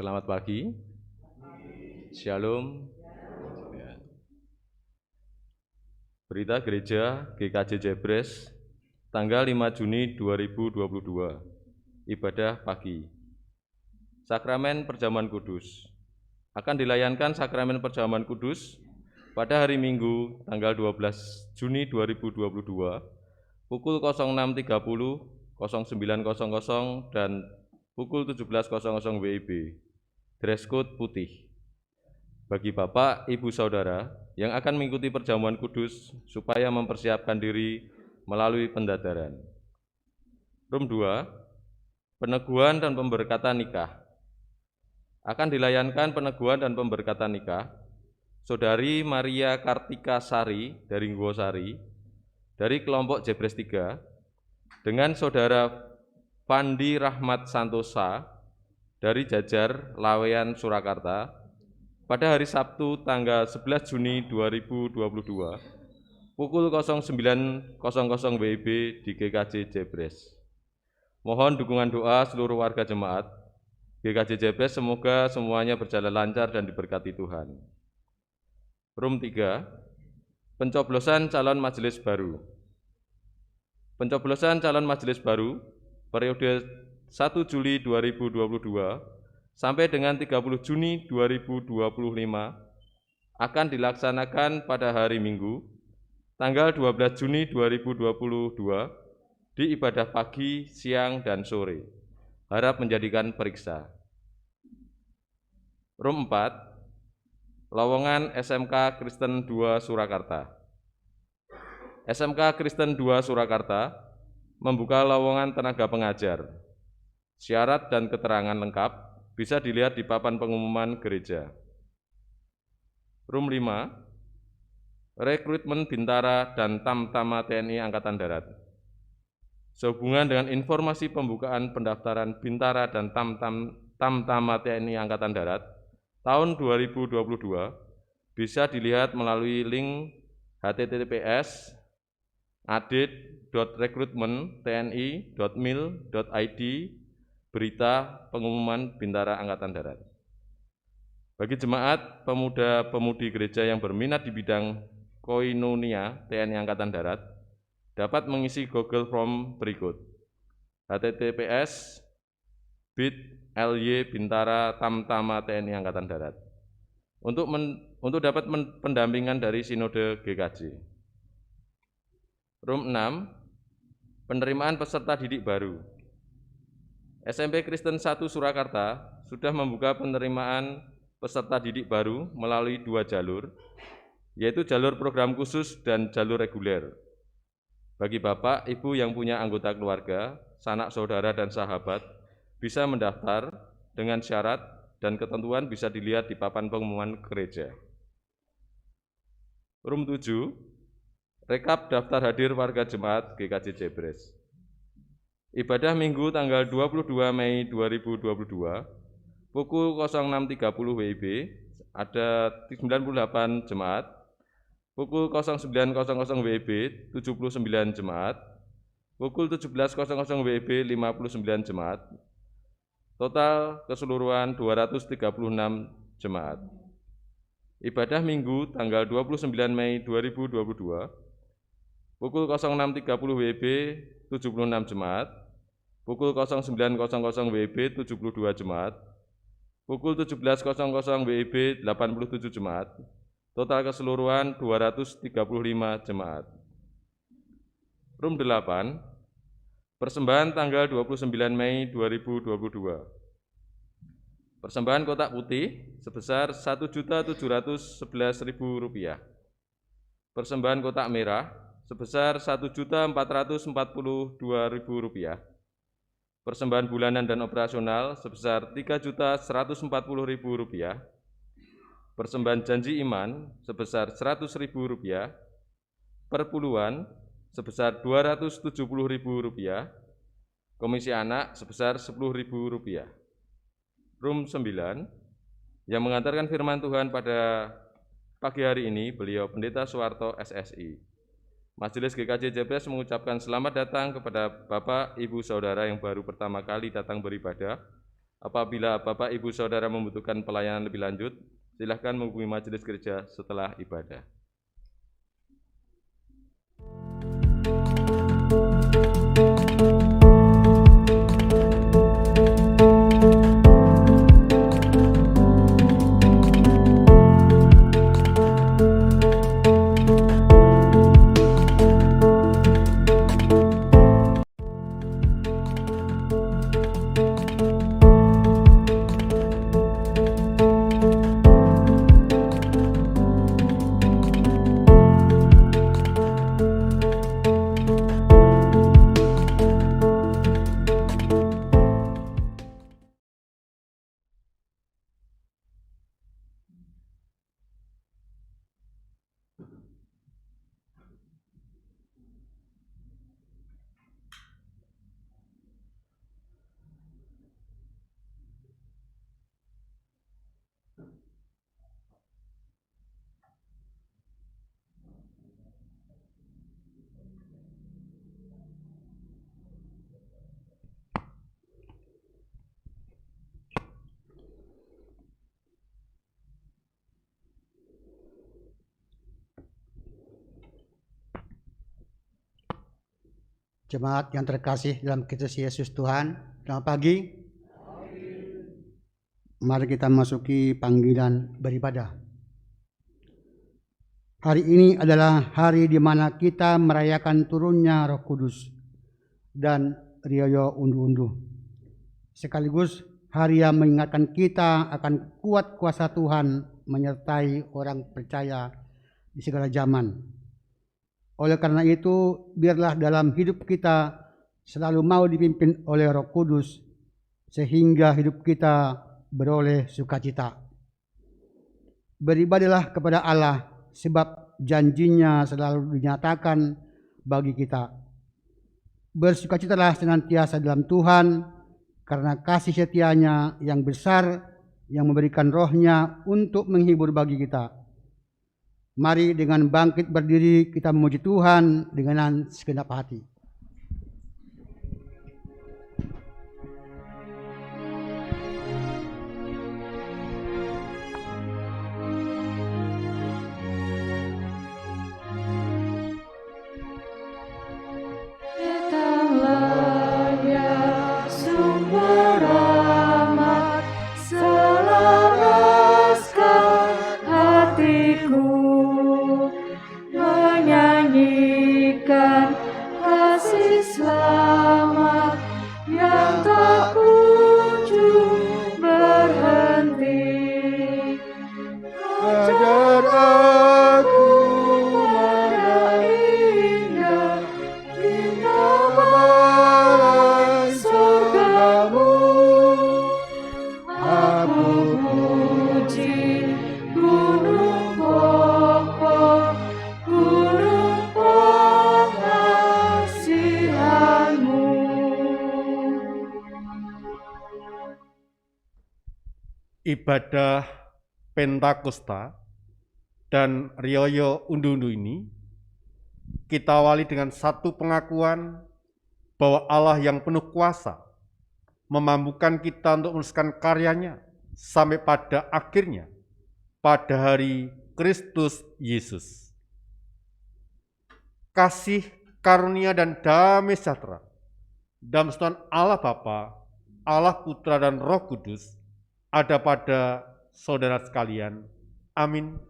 Selamat pagi. Shalom. Berita Gereja GKJ Jebres, tanggal 5 Juni 2022. Ibadah pagi. Sakramen Perjamuan Kudus. Akan dilayankan Sakramen Perjamuan Kudus pada hari Minggu, tanggal 12 Juni 2022, pukul 06.30, 09.00, dan pukul 17.00 WIB. Dress code putih. Bagi Bapak, Ibu, Saudara yang akan mengikuti perjamuan kudus supaya mempersiapkan diri melalui pendadaran. Room 2, peneguhan dan pemberkatan nikah. Akan dilayankan peneguhan dan pemberkatan nikah Saudari Maria Kartika Sari dari Nggosari dari kelompok Jebres 3 dengan Saudara Pandi Rahmat Santosa dari Jajar Laweyan Surakarta pada hari Sabtu tanggal 11 Juni 2022 pukul 09.00 WIB di GKJ Jebres. Mohon dukungan doa seluruh warga jemaat GKJ Jebres, semoga semuanya berjalan lancar dan diberkati Tuhan. Room 3, pencoblosan calon majelis baru. Pencoblosan calon majelis baru periode 1 Juli 2022 sampai dengan 30 Juni 2025 akan dilaksanakan pada hari Minggu, tanggal 12 Juni 2022 di ibadah pagi, siang, dan sore. Harap menjadikan periksa. Room 4, lowongan SMK Kristen 2 Surakarta. SMK Kristen 2 Surakarta membuka lowongan tenaga pengajar. Syarat dan keterangan lengkap bisa dilihat di papan pengumuman gereja. Room 5, rekrutmen Bintara dan Tamtama TNI Angkatan Darat. Sehubungan dengan informasi pembukaan pendaftaran Bintara dan Tamtama TNI Angkatan Darat tahun 2022 bisa dilihat melalui link https://adit.recruitment.tni.mil.id berita pengumuman Bintara Angkatan Darat. Bagi jemaat pemuda-pemudi gereja yang berminat di bidang koinonia TNI Angkatan Darat, dapat mengisi Google Form berikut: https://bit.ly Bintara Tamtama TNI Angkatan Darat untuk dapat pendampingan dari Sinode GKJ. Room 6, penerimaan peserta didik baru. SMP Kristen 1 Surakarta sudah membuka penerimaan peserta didik baru melalui 2 jalur, yaitu jalur program khusus dan jalur reguler. Bagi Bapak, Ibu yang punya anggota keluarga, sanak saudara, dan sahabat, bisa mendaftar dengan syarat dan ketentuan bisa dilihat di papan pengumuman gereja. Room 7, rekap daftar hadir warga jemaat GKJ Jebres. Ibadah Minggu tanggal 22 Mei 2022, pukul 06.30 WIB, ada 98 jemaat. Pukul 09.00 WIB, 79 jemaat. Pukul 17.00 WIB, 59 jemaat. Total keseluruhan 236 jemaat. Ibadah Minggu tanggal 29 Mei 2022, pukul 06.30 WIB, 76 jemaat. Pukul 09.00 WIB, 72 jemaat. Pukul 17.00 WIB, 87 jemaat. Total keseluruhan 235 jemaat. Room 8, persembahan tanggal 29 Mei 2022. Persembahan kotak putih sebesar Rp1.711.000. Persembahan kotak merah sebesar Rp1.442.000. Persembahan bulanan dan operasional sebesar Rp3.140.000. Persembahan janji iman sebesar Rp100.000. Perpuluhan sebesar Rp270.000. Komisi anak sebesar Rp10.000. Room 9, yang mengantarkan firman Tuhan pada pagi hari ini, beliau Pendeta Suwarto SSI. Majelis GKJ Jebres mengucapkan selamat datang kepada Bapak, Ibu, Saudara yang baru pertama kali datang beribadah Apabila Bapak, Ibu, Saudara membutuhkan pelayanan lebih lanjut, silakan menghubungi majelis gereja setelah ibadah. Jemaat yang terkasih dalam Kristus Yesus Tuhan, selamat pagi. Mari kita masuki panggilan beribadah. Hari ini adalah hari di mana kita merayakan turunnya Roh Kudus dan Rioyo Undu-Undu. Sekaligus hari yang mengingatkan kita akan kuat kuasa Tuhan menyertai orang percaya di segala zaman. Oleh karena itu, biarlah dalam hidup kita selalu mau dipimpin oleh Roh Kudus, sehingga hidup kita beroleh sukacita. Beribadahlah kepada Allah, sebab janjinya selalu dinyatakan bagi kita. Bersukacitalah senantiasa dalam Tuhan, karena kasih setianya yang besar, yang memberikan rohnya untuk menghibur bagi kita. Mari dengan bangkit berdiri kita memuji Tuhan dengan segenap hati. Ibadah Pentakosta dan Rioyo Undu-Undu ini kita awali dengan satu pengakuan bahwa Allah yang penuh kuasa memampukan kita untuk meneruskan karyanya sampai pada akhirnya pada hari Kristus Yesus. Kasih, karunia, dan damai sejahtera dalam persekutuan Allah Bapa, Allah Putra, dan Roh Kudus ada pada saudara sekalian. Amin.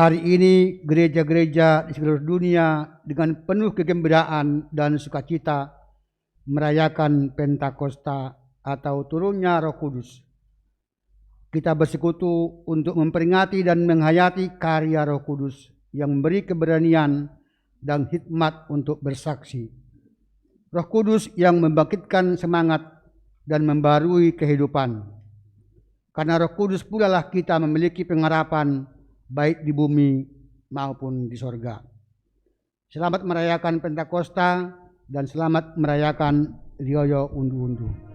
Hari ini gereja-gereja di seluruh dunia dengan penuh kegembiraan dan sukacita merayakan Pentakosta atau turunnya Roh Kudus. kita bersekutu untuk memperingati dan menghayati karya Roh Kudus yang memberi keberanian dan hikmat untuk bersaksi. Roh Kudus yang membangkitkan semangat dan membarui kehidupan. Karena Roh Kudus pula lah kita memiliki pengharapan baik di bumi maupun di sorga. Selamat merayakan Pentakosta dan selamat merayakan Rioyo Undu-Undu.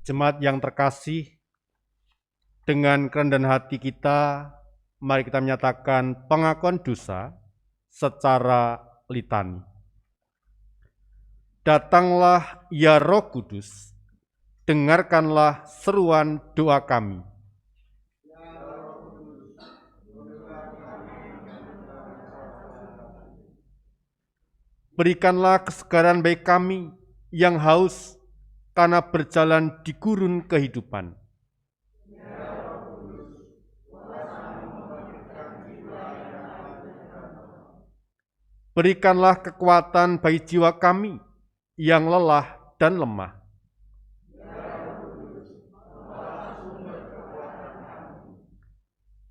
Jemaat yang terkasih, dengan kerendahan hati kita, mari kita menyatakan pengakuan dosa secara litani. Datanglah ya Roh Kudus, dengarkanlah seruan doa kami. Berikanlah kesegaran bagi kami yang haus karena berjalan di gurun kehidupan. Berikanlah kekuatan bagi jiwa kami yang lelah dan lemah.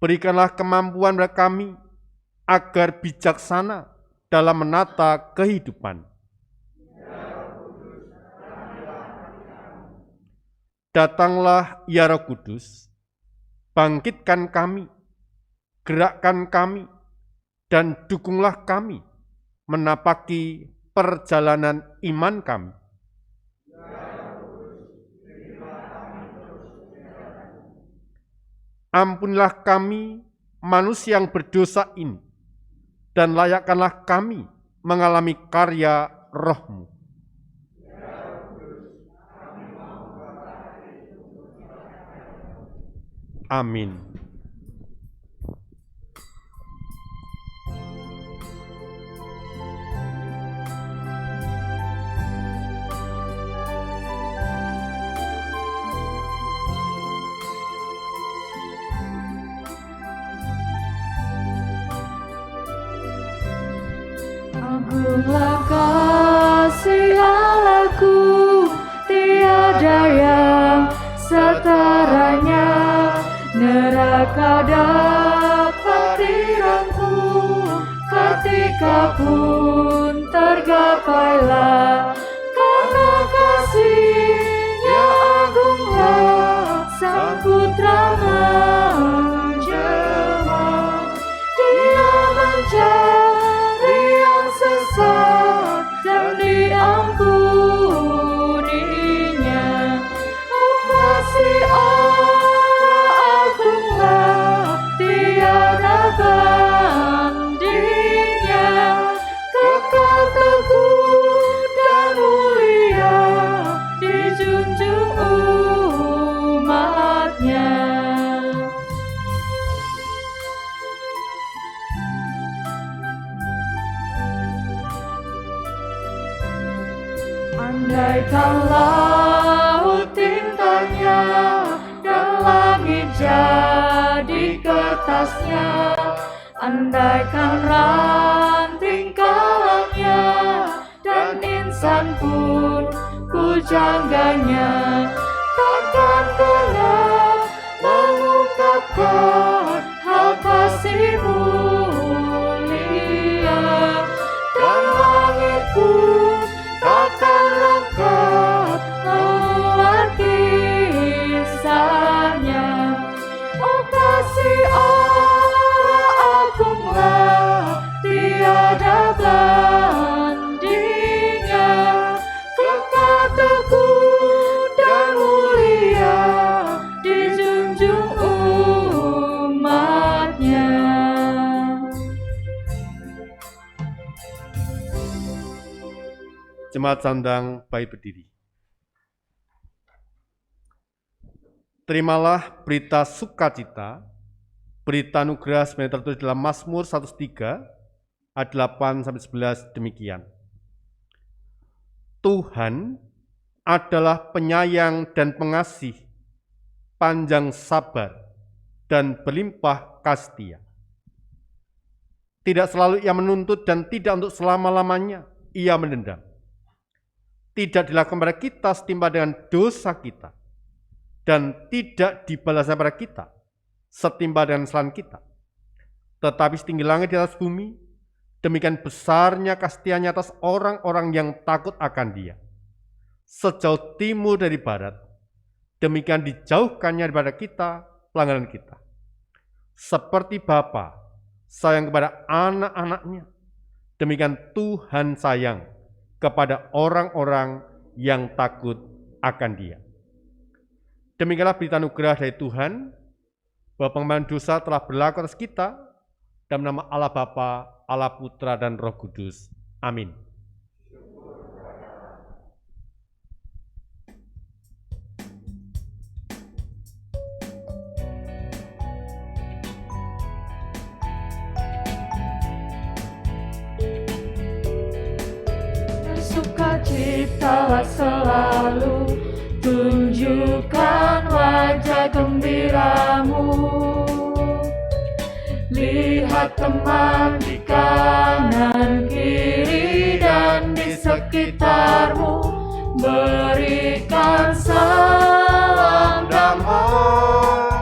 Berikanlah kemampuan bagi kami agar bijaksana dalam menata kehidupan. Datanglah ya Roh Kudus, bangkitkan kami, gerakkan kami, dan dukunglah kami menapaki perjalanan iman kami. Ampunilah kami manusia yang berdosa ini, dan layakkanlah kami mengalami karya Roh-Mu. Amin. Agunglah kasih Allahku, kau dapati rangku, ketika pun tergapailah, karena kasih-Nya agunglah Sang Putra menjelma. Dia mencari yang sesat dan diampuninya. Oh, kasih Allah agunglah, tiada bandingnya. Kekal teguh dan mulia, dijunjung umat-Nya. Andaikan laut tintanya dan langit jadi kertasnya, andaikan ranting kalangnya dan insan pun pujangganya, takkan pernah mengungkapkan hal kasih mulia. Dan langit pun takkan lengkap memuat kisahnya. Oh, kasih Allah agunglah, tiada bandingnya. Kekal teguh dan mulia, dijunjung umat-Nya. Jemaat sandang baik berdiri. Terimalah berita sukacita, berita anugerah sebenarnya tertulis dalam Mazmur 103 ayat 8-11 demikian. Tuhan adalah penyayang dan pengasih, panjang sabar dan berlimpah kasih. Tidak selalu Ia menuntut dan tidak untuk selama-lamanya Ia mendendam. Tidak dilakukan pada kita setimpal dengan dosa kita, dan tidak dibalasnya pada kita setimpal dengan kesalahan kita. Tetapi setinggi langit di atas bumi, demikian besarnya kasih-Nya atas orang-orang yang takut akan Dia. Sejauh timur dari barat, demikian dijauhkannya daripada kita pelanggaran kita. Seperti Bapa sayang kepada anak-anaknya, demikian Tuhan sayang kepada orang-orang yang takut akan Dia. Demikianlah berita anugerah dari Tuhan, bahwa pengampunan dosa telah berlaku atas kita, dalam nama Allah Bapa, Allah Putra, dan Roh Kudus. Amin. Sukacitalah selalu, tunjukkan wajah gembiramu. Lihat teman di kanan kiri dan di sekitarmu, berikan salam damai,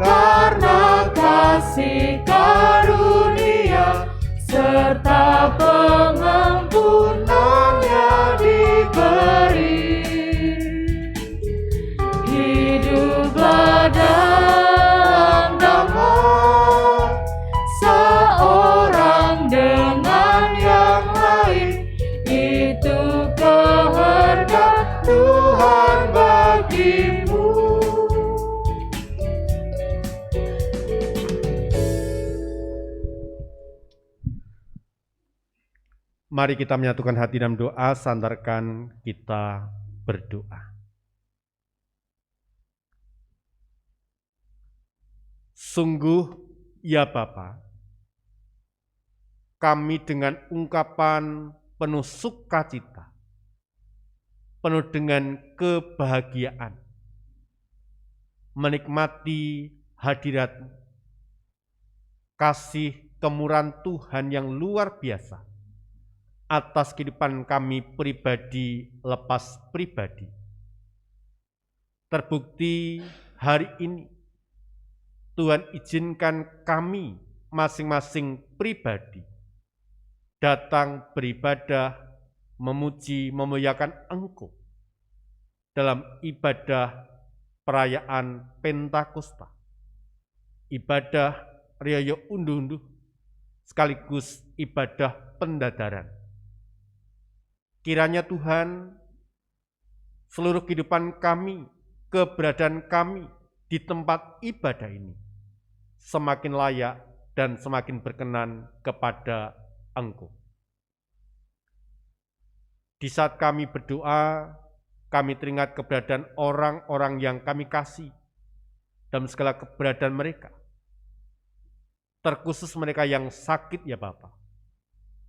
karena kasih karunia serta pengampunannya diberi. Hiduplah dalam damai, seorang dengan yang lain, itu kehendak Tuhan bagimu. Mari kita menyatukan hati dalam doa, sandarkan kita berdoa. Sungguh, ya Bapa, kami dengan ungkapan penuh sukacita, penuh dengan kebahagiaan, menikmati hadirat-Mu, kasih kemurahan Tuhan yang luar biasa atas kehidupan kami pribadi lepas pribadi. Terbukti hari ini Tuhan izinkan kami masing-masing pribadi datang beribadah, memuji, memuliakan Engkau dalam ibadah perayaan Pentakosta, ibadah Riyaya Unduh-unduh, sekaligus ibadah pendadaran. Kiranya Tuhan, seluruh kehidupan kami, keberadaan kami di tempat ibadah ini semakin layak dan semakin berkenan kepada Engkau. Di saat kami berdoa, kami teringat keberadaan orang-orang yang kami kasih dalam segala keberadaan mereka. Terkhusus mereka yang sakit ya Bapak.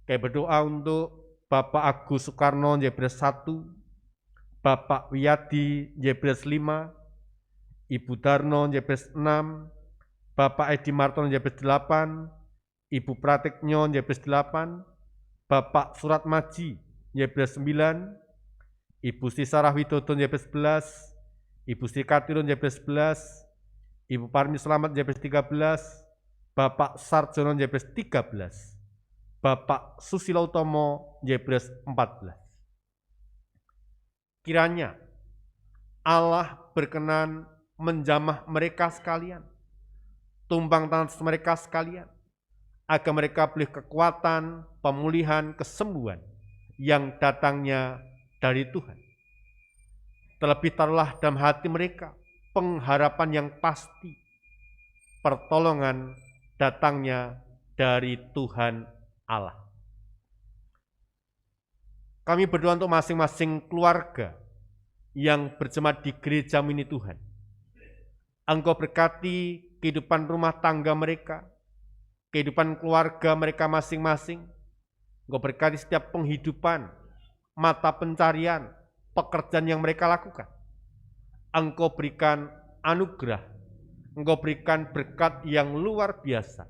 Kami berdoa untuk Bapak Agus Soekarno Jebres 1, Bapak Wiyadi Jebres 5, Ibu Darno Jebres 6, Bapak Edi Martono Jebres 8, Ibu Pratikno Jebres 8, Bapak Suratmaji Jebres 9, Ibu Sri Sarah Widodo Jebres 11, Ibu Sri Katirun Jebres 11, Ibu Parmi Slamet Jebres 13, Bapak Sarjono Jebres 13, Bapak Susilo Utomo Jebres 14. Kiranya Allah berkenan menjamah mereka sekalian, tumbang tangan mereka sekalian, agar mereka boleh kekuatan, pemulihan, kesembuhan yang datangnya dari Tuhan. Terlebih taruhlah dalam hati mereka pengharapan yang pasti, pertolongan datangnya dari Tuhan Allah. Kami berdoa untuk masing-masing keluarga yang berjemaat di gereja ini Tuhan. Engkau berkati kehidupan rumah tangga mereka, kehidupan keluarga mereka masing-masing. Engkau berkati setiap penghidupan, mata pencarian, pekerjaan yang mereka lakukan. Engkau berikan anugerah, Engkau berikan berkat yang luar biasa,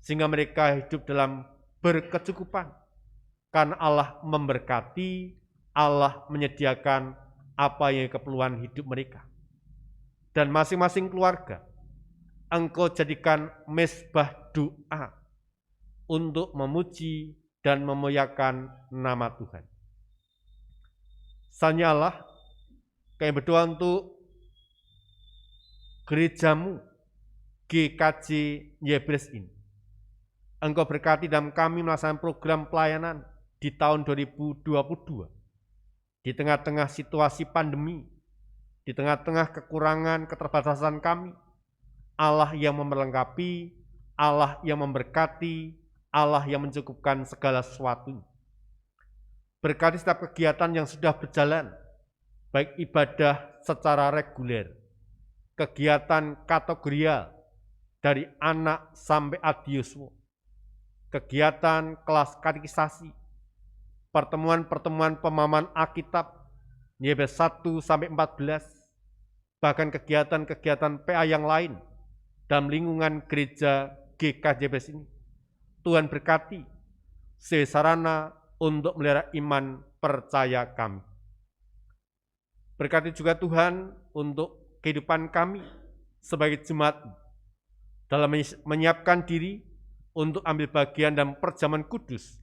sehingga mereka hidup dalam berkecukupan, karena Allah memberkati, Allah menyediakan apa yang keperluan hidup mereka. Dan masing-masing keluarga, Engkau jadikan mezbah doa untuk memuji dan memuliakan nama Tuhan. Sanyalah, kami berdoa untuk gerejamu, GKJ Jebres ini. Engkau berkati dalam kami melaksanakan program pelayanan di tahun 2022. Di tengah-tengah situasi pandemi, di tengah-tengah kekurangan, keterbatasan kami, Allah yang memperlengkapi, Allah yang memberkati, Allah yang mencukupkan segala sesuatu. Berkati setiap kegiatan yang sudah berjalan, baik ibadah secara reguler, kegiatan kategorial dari anak sampai adiuswa, kegiatan kelas katekisasi, pertemuan-pertemuan pemahaman Alkitab, Jebres 1 sampai 14, bahkan kegiatan-kegiatan PA yang lain dalam lingkungan gereja GK Jebres ini. Tuhan berkati sarana untuk melihara iman percaya kami. Berkati juga Tuhan untuk kehidupan kami sebagai jemaat dalam menyiapkan diri untuk ambil bagian dalam perjamuan kudus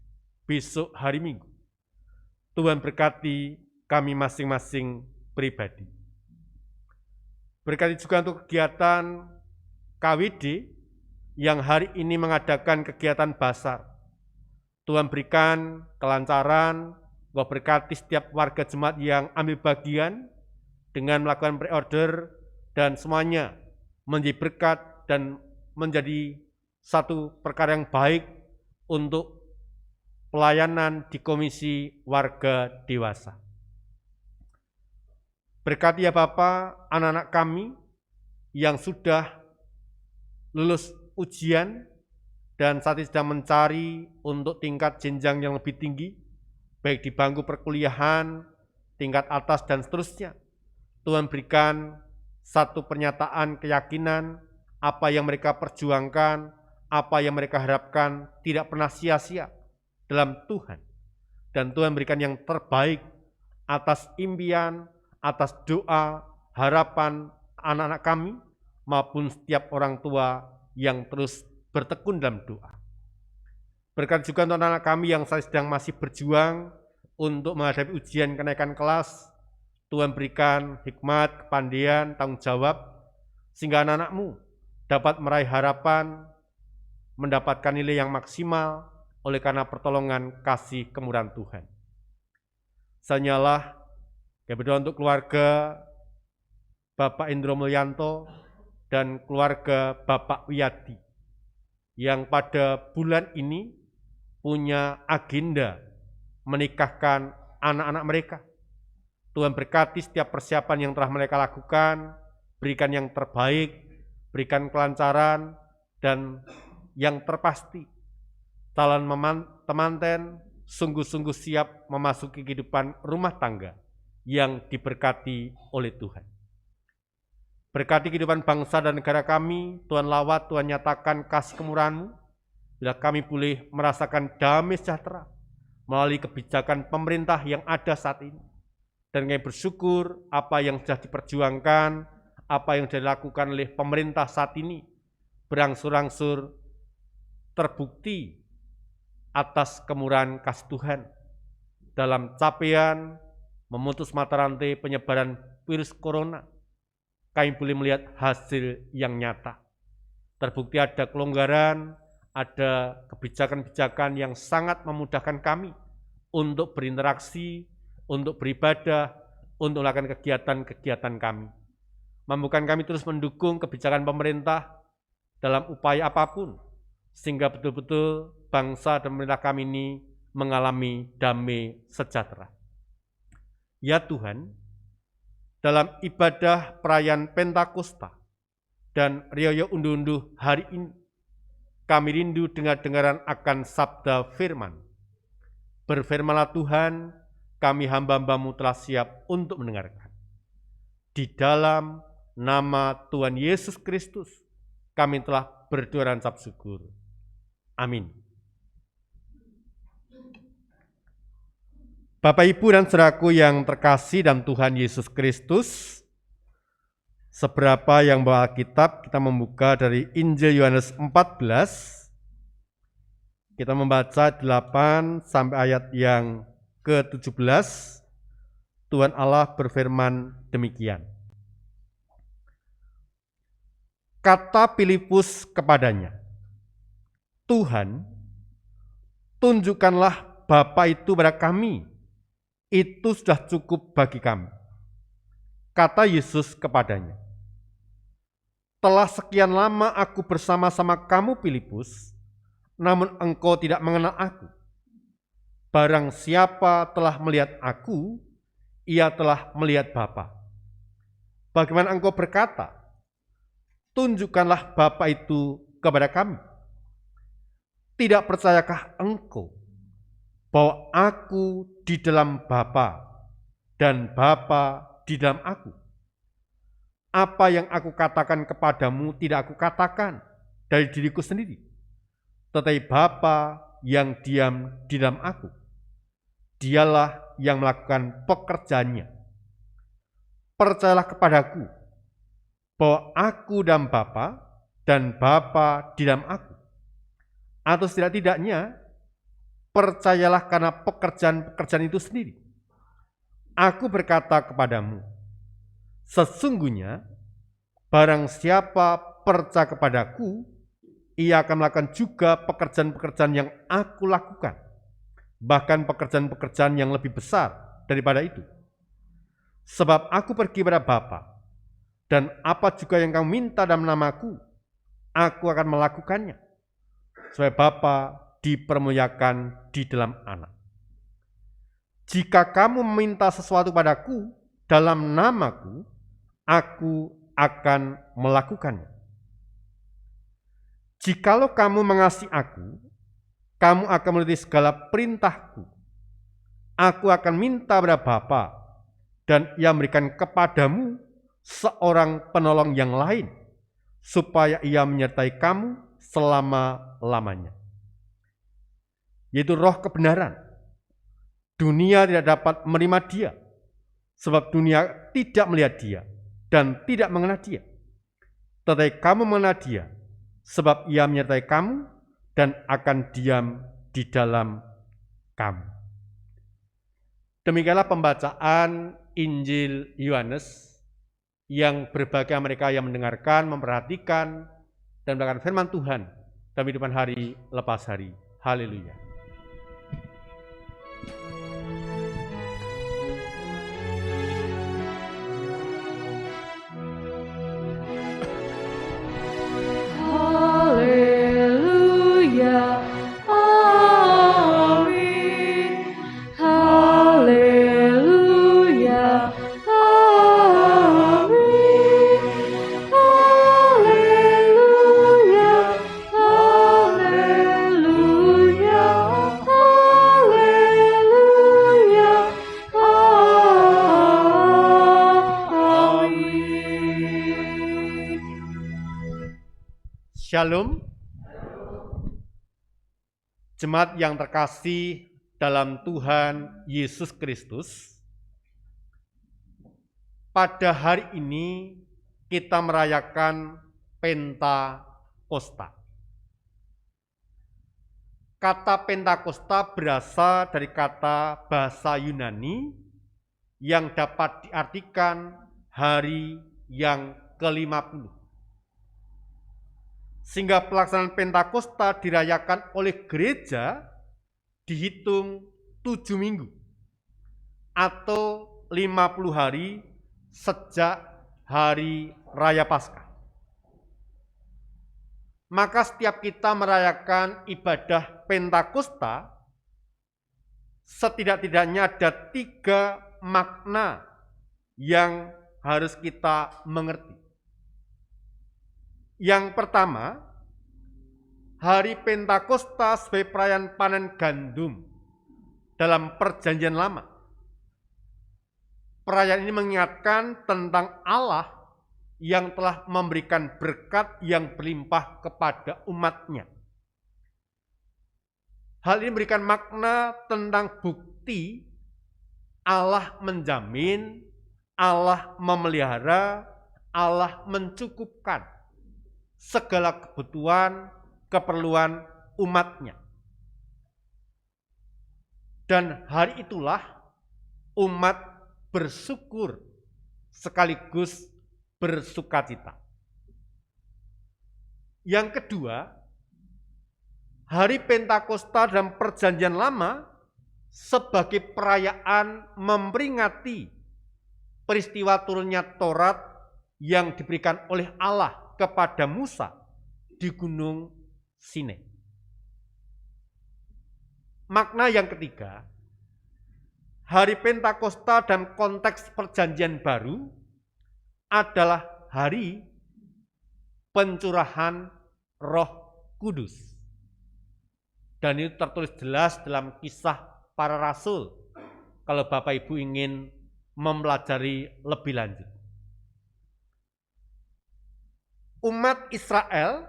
besok hari Minggu. Tuhan berkati kami masing-masing pribadi. Berkati juga untuk kegiatan KWD yang hari ini mengadakan kegiatan basar. Tuhan berikan kelancaran, Engkau berkati setiap warga jemaat yang ambil bagian dengan melakukan pre-order, dan semuanya menjadi berkat dan menjadi satu perkara yang baik untuk pelayanan di Komisi Warga Dewasa. Berkati ya Bapa anak-anak kami yang sudah lulus ujian dan saat ini sedang mencari untuk tingkat jenjang yang lebih tinggi, baik di bangku perkuliahan, tingkat atas dan seterusnya. Tuhan berikan satu pernyataan keyakinan, apa yang mereka perjuangkan, apa yang mereka harapkan tidak pernah sia-sia dalam Tuhan. Dan Tuhan berikan yang terbaik atas impian, atas doa, harapan anak-anak kami maupun setiap orang tua yang terus bertekun dalam doa. Berkat juga untuk anak-anak kami yang sedang masih berjuang untuk menghadapi ujian kenaikan kelas. Tuhan berikan hikmat, kepandaian, tanggung jawab, sehingga anak-anak-Mu dapat meraih harapan, mendapatkan nilai yang maksimal oleh karena pertolongan kasih kemurahan Tuhan. Sanyalah kami berdoa untuk keluarga Bapak Indro Mulyanto dan keluarga Bapak Wiyadi yang pada bulan ini punya agenda menikahkan anak-anak mereka. Tuhan berkati setiap persiapan yang telah mereka lakukan, berikan yang terbaik, berikan kelancaran, dan yang terpasti calon temanten sungguh-sungguh siap memasuki kehidupan rumah tangga yang diberkati oleh Tuhan. Berkati kehidupan bangsa dan negara kami, Tuhan lawat, Tuhan nyatakan kasih kemurahan-Mu, bila kami boleh merasakan damai sejahtera melalui kebijakan pemerintah yang ada saat ini. Dan kami bersyukur apa yang sudah diperjuangkan, apa yang sudah dilakukan oleh pemerintah saat ini, berangsur-angsur terbukti atas kemurahan kasih Tuhan dalam capaian memutus mata rantai penyebaran virus corona. Kami boleh melihat hasil yang nyata. Terbukti ada kelonggaran, ada kebijakan-kebijakan yang sangat memudahkan kami untuk berinteraksi, untuk beribadah, untuk melakukan kegiatan-kegiatan kami. Mampukan kami terus mendukung kebijakan pemerintah dalam upaya apapun, sehingga betul-betul bangsa dan pemerintah kami ini mengalami damai sejahtera. Ya Tuhan, dalam ibadah perayaan Pentakosta dan Riyaya Unduh-Unduh hari ini, kami rindu dengar-dengaran akan sabda firman. Berfirmanlah Tuhan, kami hamba-Hamba-Mu telah siap untuk mendengarkan. Di dalam nama Tuhan Yesus Kristus, kami telah berdoa dan ucap syukur. Amin. Bapak, Ibu, dan saudaraku yang terkasih dalam Tuhan Yesus Kristus, seberapa yang bawa Alkitab, kita membuka dari Injil Yohanes 14, kita membaca 8 sampai ayat yang ke-17, Tuhan Allah berfirman demikian. Kata Filipus kepadanya, Tuhan, tunjukkanlah Bapa itu pada kami, itu sudah cukup bagi kami. Kata Yesus kepadanya, telah sekian lama aku bersama-sama kamu Filipus, namun engkau tidak mengenal aku. Barang siapa telah melihat aku, ia telah melihat Bapa. Bagaimana engkau berkata, tunjukkanlah Bapa itu kepada kami? Tidak percayakah engkau bahwa aku di dalam Bapa dan Bapa di dalam aku? Apa yang aku katakan kepadamu tidak aku katakan dari diriku sendiri, tetapi Bapa yang diam di dalam aku, dialah yang melakukan pekerjaannya. Percayalah kepadaku bahwa aku dalam Bapa dan Bapa di dalam aku. Atau setidak-tidaknya, percayalah karena pekerjaan-pekerjaan itu sendiri. Aku berkata kepadamu, sesungguhnya barang siapa percaya kepadaku, ia akan melakukan juga pekerjaan-pekerjaan yang aku lakukan, bahkan pekerjaan-pekerjaan yang lebih besar daripada itu. Sebab aku pergi pada Bapa, dan apa juga yang kamu minta dalam namaku, aku akan melakukannya, supaya Bapa dipermuliakan di dalam Anak. Jika kamu meminta sesuatu padaku dalam namaku, aku akan melakukannya. Jikalau kamu mengasihi aku, kamu akan menuruti segala perintahku. Aku akan minta pada Bapa, dan ia memberikan kepadamu seorang penolong yang lain, supaya ia menyertai kamu selama-lamanya, yaitu Roh kebenaran. Dunia tidak dapat menerima dia, sebab dunia tidak melihat dia dan tidak mengenal dia. tetapi kamu mengenal Dia, sebab Ia menyertai kamu dan akan diam di dalam kamu. Demikianlah pembacaan Injil Yohanes, yang berbahagia mereka yang mendengarkan, memperhatikan, dan melakukan firman Tuhan dalam kehidupan hari lepas hari. Haleluya. Haleluya, amin. Haleluya, amin. Haleluya, haleluya, haleluya, amin. Shalom. Jemaat yang terkasih dalam Tuhan Yesus Kristus, pada hari ini kita merayakan Pentakosta. Kata Pentakosta berasal dari kata bahasa Yunani yang dapat diartikan hari yang ke-50. Sehingga pelaksanaan Pentakosta dirayakan oleh gereja dihitung 7 minggu atau 50 hari sejak hari Raya Paskah. Maka setiap kita merayakan ibadah Pentakosta, setidak-tidaknya ada 3 makna yang harus kita mengerti. Yang pertama, hari Pentakosta sebagai perayaan panen gandum dalam Perjanjian Lama. Perayaan ini mengingatkan tentang Allah yang telah memberikan berkat yang berlimpah kepada umat-Nya. Hal ini memberikan makna tentang bukti Allah menjamin, Allah memelihara, Allah mencukupkan segala kebutuhan, keperluan umat-Nya. Dan hari itulah umat bersyukur sekaligus bersukacita. Yang kedua, hari Pentakosta dalam Perjanjian Lama sebagai perayaan memperingati peristiwa turunnya Taurat yang diberikan oleh Allah kepada Musa di Gunung Sinai. Makna yang ketiga, hari Pentakosta dalam konteks Perjanjian Baru adalah hari pencurahan Roh Kudus. Dan itu tertulis jelas dalam Kisah Para Rasul, kalau Bapak Ibu ingin mempelajari lebih lanjut. Umat Israel,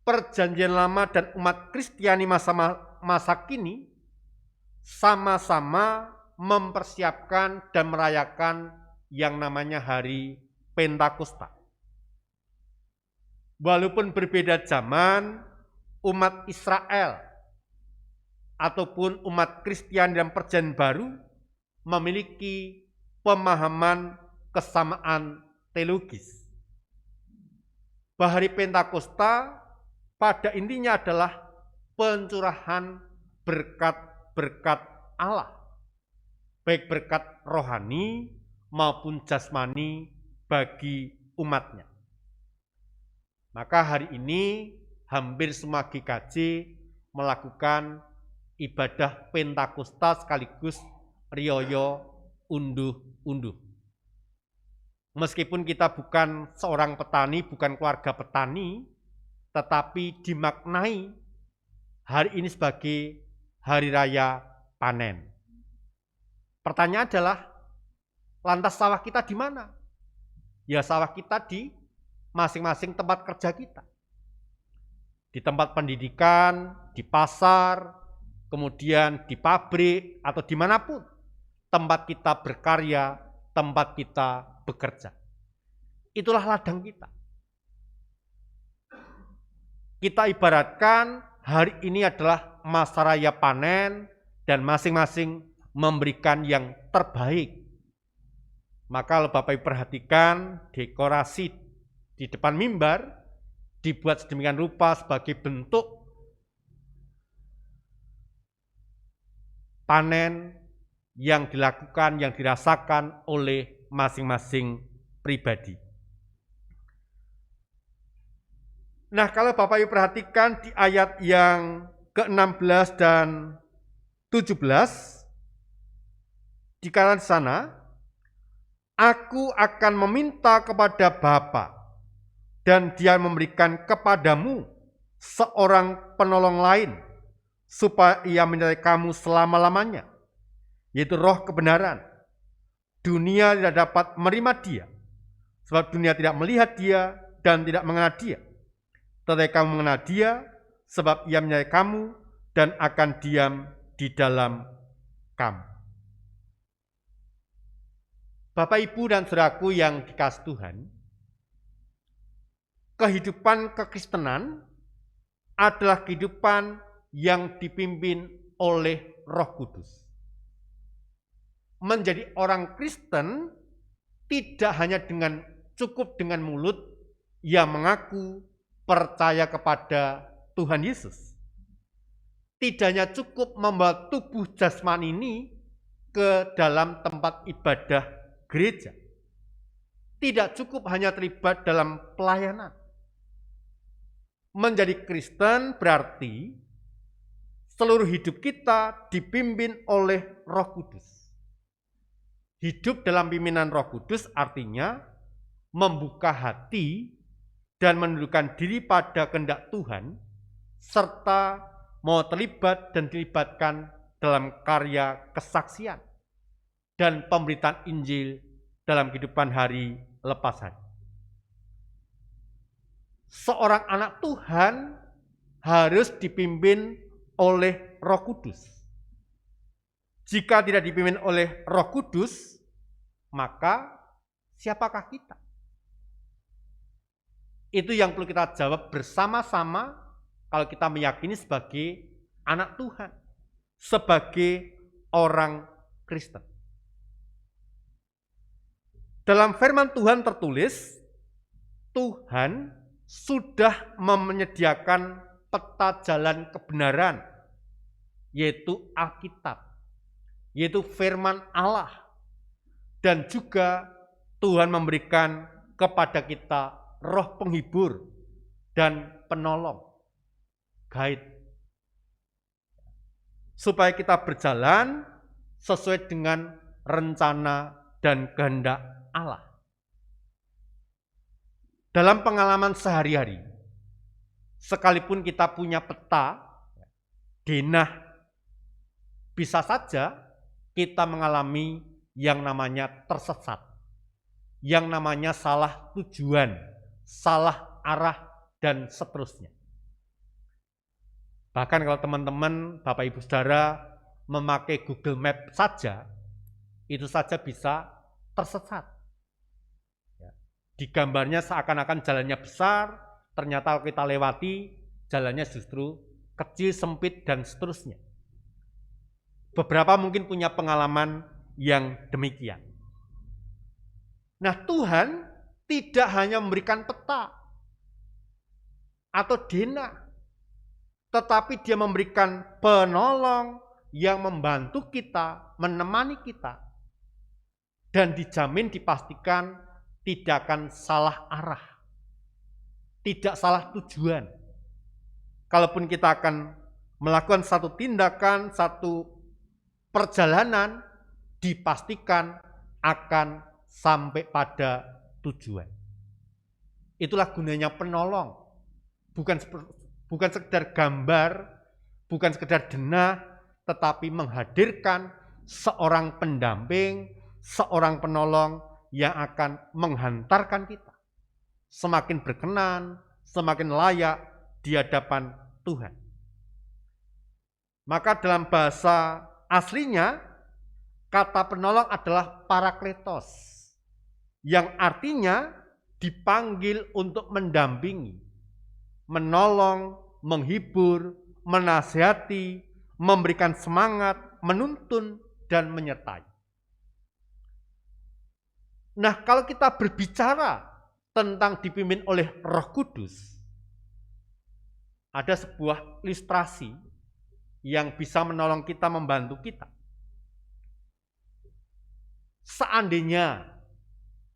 Perjanjian Lama dan umat Kristiani masa kini sama-sama mempersiapkan dan merayakan yang namanya hari Pentakosta. Walaupun berbeda zaman, umat Israel ataupun umat Kristiani dalam Perjanjian Baru memiliki pemahaman kesamaan teologis. Bahwa hari Pentakosta pada intinya adalah pencurahan berkat-berkat Allah, baik berkat rohani maupun jasmani bagi umatnya. Maka hari ini hampir semua GKJ melakukan ibadah Pentakosta sekaligus riyoyo unduh-unduh. Meskipun kita bukan seorang petani, bukan keluarga petani, tetapi dimaknai hari ini sebagai hari raya panen. Pertanyaan adalah, lantas sawah kita di mana? Ya, sawah kita di masing-masing tempat kerja kita. Di tempat pendidikan, di pasar, kemudian di pabrik, atau dimanapun tempat kita berkarya, tempat kita bekerja. Itulah ladang kita. kita ibaratkan hari ini adalah masa raya panen dan masing-masing memberikan yang terbaik. Maka kalau Bapak Ibu perhatikan dekorasi di depan mimbar dibuat sedemikian rupa sebagai bentuk panen yang dilakukan, yang dirasakan oleh masing-masing pribadi. Nah, kalau Bapak Ibu perhatikan di ayat yang ke-16 dan 17, dikatakan di sana, Aku akan meminta kepada Bapa, dan Dia memberikan kepadamu seorang penolong lain, supaya Ia menyertai kamu selama-lamanya, yaitu Roh kebenaran. Dunia tidak dapat menerima Dia, sebab dunia tidak melihat Dia dan tidak mengenal Dia. Tetapi kamu mengenal Dia, sebab Ia menyertai kamu dan akan diam di dalam kamu. Bapak, Ibu, dan saudaraku yang dikasihi Tuhan, kehidupan kekristenan adalah kehidupan yang dipimpin oleh Roh Kudus. Menjadi orang Kristen tidak hanya cukup dengan mulut yang mengaku percaya kepada Tuhan Yesus. Tidak hanya cukup membawa tubuh jasmani ini ke dalam tempat ibadah gereja. Tidak cukup hanya terlibat dalam pelayanan. Menjadi Kristen berarti seluruh hidup kita dipimpin oleh Roh Kudus. Hidup dalam pimpinan Roh Kudus artinya membuka hati dan menundukkan diri pada kehendak Tuhan, serta mau terlibat dan dilibatkan dalam karya kesaksian dan pemberitaan Injil dalam kehidupan hari lepas hari. Seorang anak Tuhan harus dipimpin oleh Roh Kudus. Jika tidak dipimpin oleh Roh Kudus, maka siapakah kita? Itu yang perlu kita jawab bersama-sama kalau kita meyakini sebagai anak Tuhan, sebagai orang Kristen. Dalam firman Tuhan tertulis, Tuhan sudah menyediakan peta jalan kebenaran, yaitu Alkitab, yaitu firman Allah. Dan juga Tuhan memberikan kepada kita roh penghibur dan penolong, guide, supaya kita berjalan sesuai dengan rencana dan kehendak Allah. Dalam pengalaman sehari-hari, sekalipun kita punya peta, denah, bisa saja kita mengalami yang namanya tersesat, yang namanya salah tujuan, salah arah, dan seterusnya. Bahkan kalau teman-teman, Bapak Ibu Saudara memakai Google Map saja, itu saja bisa tersesat. Di gambarnya seakan-akan jalannya besar, ternyata kalau kita lewati, jalannya justru kecil, sempit, dan seterusnya. Beberapa mungkin punya pengalaman yang demikian. Nah, Tuhan tidak hanya memberikan peta atau denah, tetapi Dia memberikan penolong yang membantu kita, menemani kita, dan dijamin, dipastikan tidak akan salah arah, tidak salah tujuan. Kalaupun kita akan melakukan satu tindakan, satu perjalanan, dipastikan akan sampai pada tujuan. Itulah gunanya penolong. Bukan sekedar gambar, bukan sekedar denah, tetapi menghadirkan seorang pendamping, seorang penolong yang akan menghantarkan kita semakin berkenan, semakin layak di hadapan Tuhan. Maka dalam bahasa aslinya, kata penolong adalah parakletos, yang artinya dipanggil untuk mendampingi, menolong, menghibur, menasihati, memberikan semangat, menuntun, dan menyertai. Nah, kalau kita berbicara tentang dipimpin oleh Roh Kudus, ada sebuah ilustrasi yang bisa menolong kita, membantu kita. Seandainya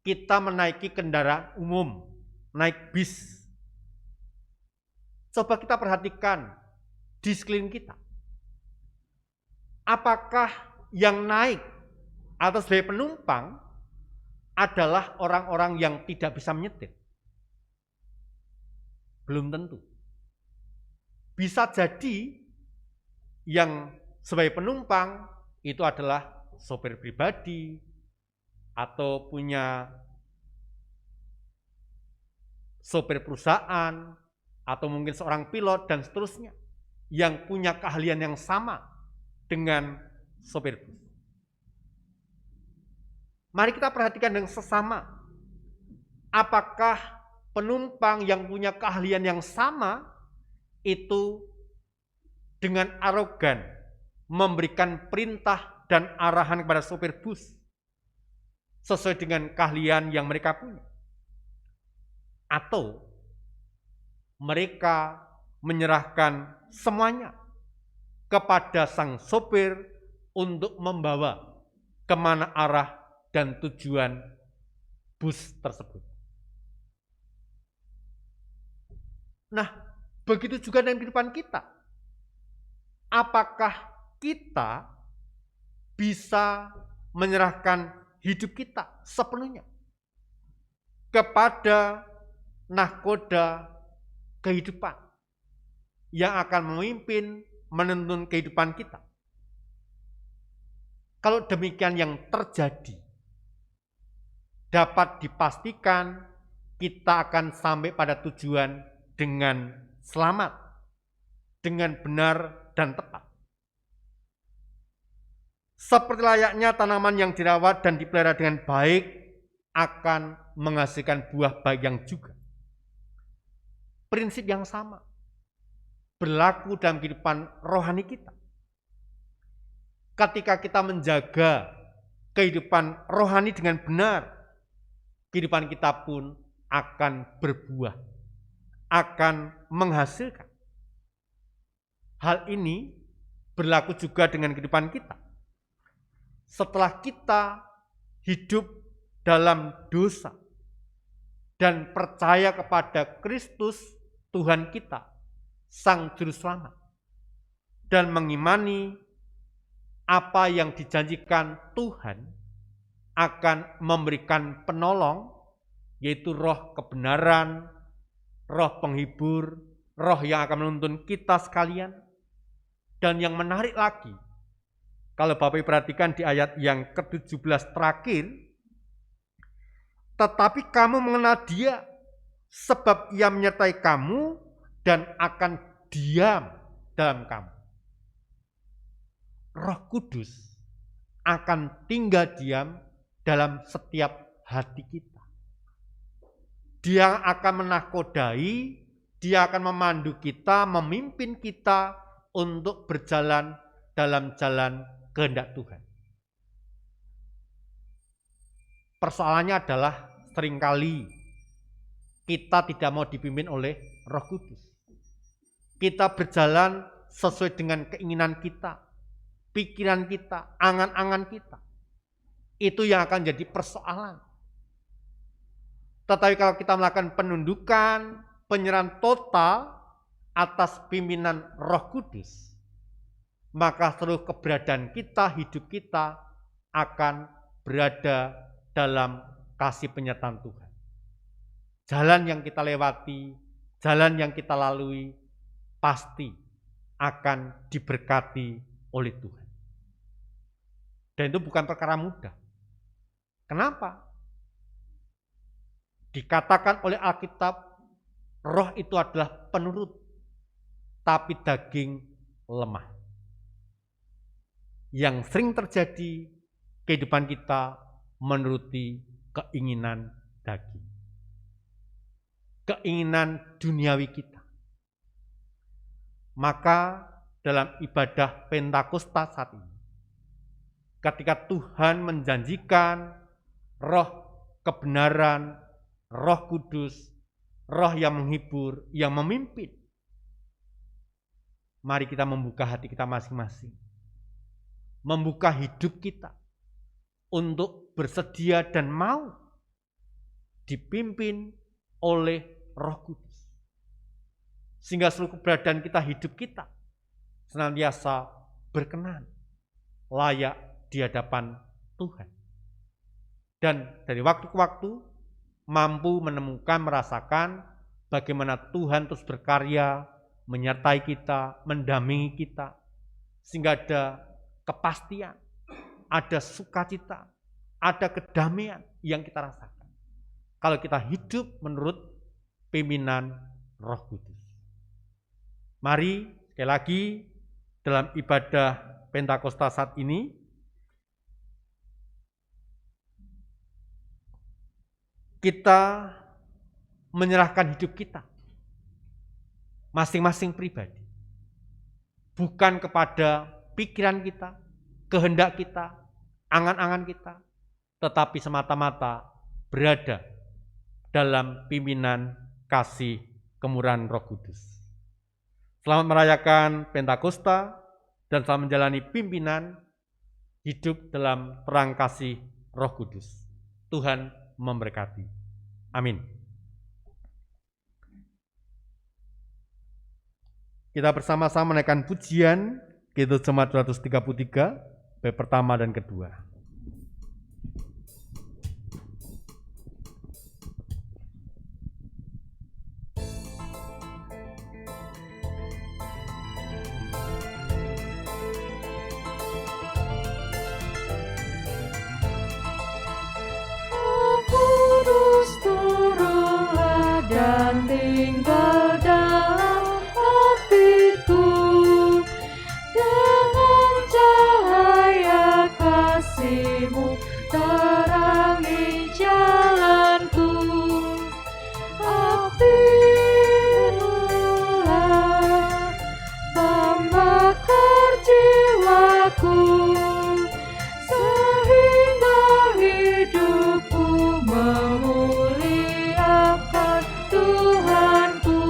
kita menaiki kendaraan umum, naik bis, coba kita perhatikan di sekeliling kita. Apakah yang naik atau sebagai penumpang adalah orang-orang yang tidak bisa menyetir? Belum tentu. Bisa jadi yang sebagai penumpang itu adalah sopir pribadi atau punya sopir perusahaan atau mungkin seorang pilot dan seterusnya yang punya keahlian yang sama dengan sopir bus. Mari kita perhatikan dengan sesama. Apakah penumpang yang punya keahlian yang sama itu dengan arogan memberikan perintah dan arahan kepada sopir bus sesuai dengan keahlian yang mereka punya? Atau mereka menyerahkan semuanya kepada sang sopir untuk membawa kemana arah dan tujuan bus tersebut? Nah, begitu juga dengan kehidupan kita. Apakah kita bisa menyerahkan hidup kita sepenuhnya kepada nahkoda kehidupan yang akan memimpin, menuntun kehidupan kita? Kalau demikian yang terjadi, dapat dipastikan kita akan sampai pada tujuan dengan selamat, dengan benar dan tepat. Seperti layaknya tanaman yang dirawat dan dipelihara dengan baik akan menghasilkan buah baik yang juga. Prinsip yang sama berlaku dalam kehidupan rohani kita. Ketika kita menjaga kehidupan rohani dengan benar, kehidupan kita pun akan berbuah, akan menghasilkan. Hal ini berlaku juga dengan kehidupan kita. Setelah kita hidup dalam dosa dan percaya kepada Kristus Tuhan kita, Sang Juru Selamat, dan mengimani apa yang dijanjikan Tuhan akan memberikan penolong, yaitu roh kebenaran, roh penghibur, roh yang akan menuntun kita sekalian. Dan yang menarik lagi, kalau Bapak Ibu perhatikan di ayat yang ke-17 terakhir, tetapi kamu mengenal Dia, sebab Ia menyertai kamu dan akan diam dalam kamu. Roh Kudus akan tinggal diam dalam setiap hati kita. Dia akan menahkodai, Dia akan memandu kita, memimpin kita untuk berjalan dalam jalan kehendak Tuhan. Persoalannya adalah seringkali kita tidak mau dipimpin oleh Roh Kudus. Kita berjalan sesuai dengan keinginan kita, pikiran kita, angan-angan kita. Itu yang akan jadi persoalan. Tetapi kalau kita melakukan penundukan, penyerahan total atas pimpinan Roh Kudus, maka seluruh keberadaan kita, hidup kita akan berada dalam kasih penyertaan Tuhan. Jalan yang kita lewati, jalan yang kita lalui, pasti akan diberkati oleh Tuhan. Dan itu bukan perkara mudah. Kenapa? Dikatakan oleh Alkitab, roh itu adalah penurut, tapi daging lemah. Yang sering terjadi, kehidupan kita menuruti keinginan daging. Keinginan duniawi kita. Maka dalam ibadah Pentakosta saat ini, ketika Tuhan menjanjikan roh kebenaran, roh kudus, roh yang menghibur, yang memimpin, mari kita membuka hati kita masing-masing, membuka hidup kita untuk bersedia dan mau dipimpin oleh Roh Kudus. Sehingga seluruh keberadaan kita, hidup kita senantiasa berkenan, layak di hadapan Tuhan. Dan dari waktu ke waktu mampu menemukan, merasakan bagaimana Tuhan terus berkarya, menyertai kita, mendampingi kita, sehingga ada kepastian, ada sukacita, ada kedamaian yang kita rasakan kalau kita hidup menurut pimpinan Roh Kudus. Mari sekali lagi dalam ibadah Pentakosta saat ini kita menyerahkan hidup kita masing-masing pribadi, bukan kepada pikiran kita, kehendak kita, angan-angan kita, tetapi semata-mata berada dalam pimpinan kasih kemurahan Roh Kudus. Selamat merayakan Pentakosta dan selamat menjalani pimpinan hidup dalam terang kasih Roh Kudus. Tuhan memberkati. Amin. Kita bersama-sama menaikkan pujian Kidung Jemaat 233, bait pertama dan kedua. Kudus turunlah dan tinggal dalam hatiku, dengan cahaya kasih-Mu terangi jalanku. Apilah pembakar jiwaku, sehingga hidupku memuliakan Tuhanku.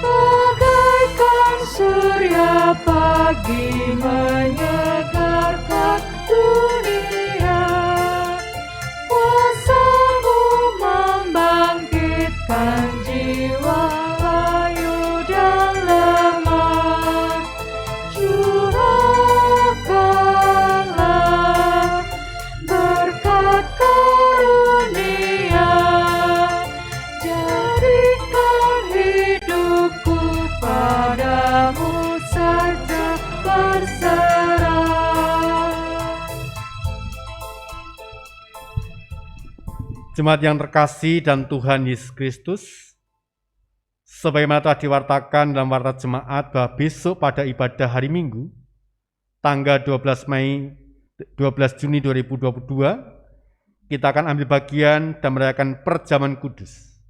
Bagaikan surya pagi menyegarkan dunia, kuasa-Mu membangkitkan jiwa layu dan lemah. Curahkanlah berkat karunia, jadikan hidupku padamu saja berserah. Jemaat yang terkasih dan Tuhan Yesus Kristus, sebagaimana telah diwartakan dalam warta jemaat bahwa besok pada ibadah hari Minggu, tanggal 12 Juni 2022, kita akan ambil bagian dan merayakan perjamuan kudus.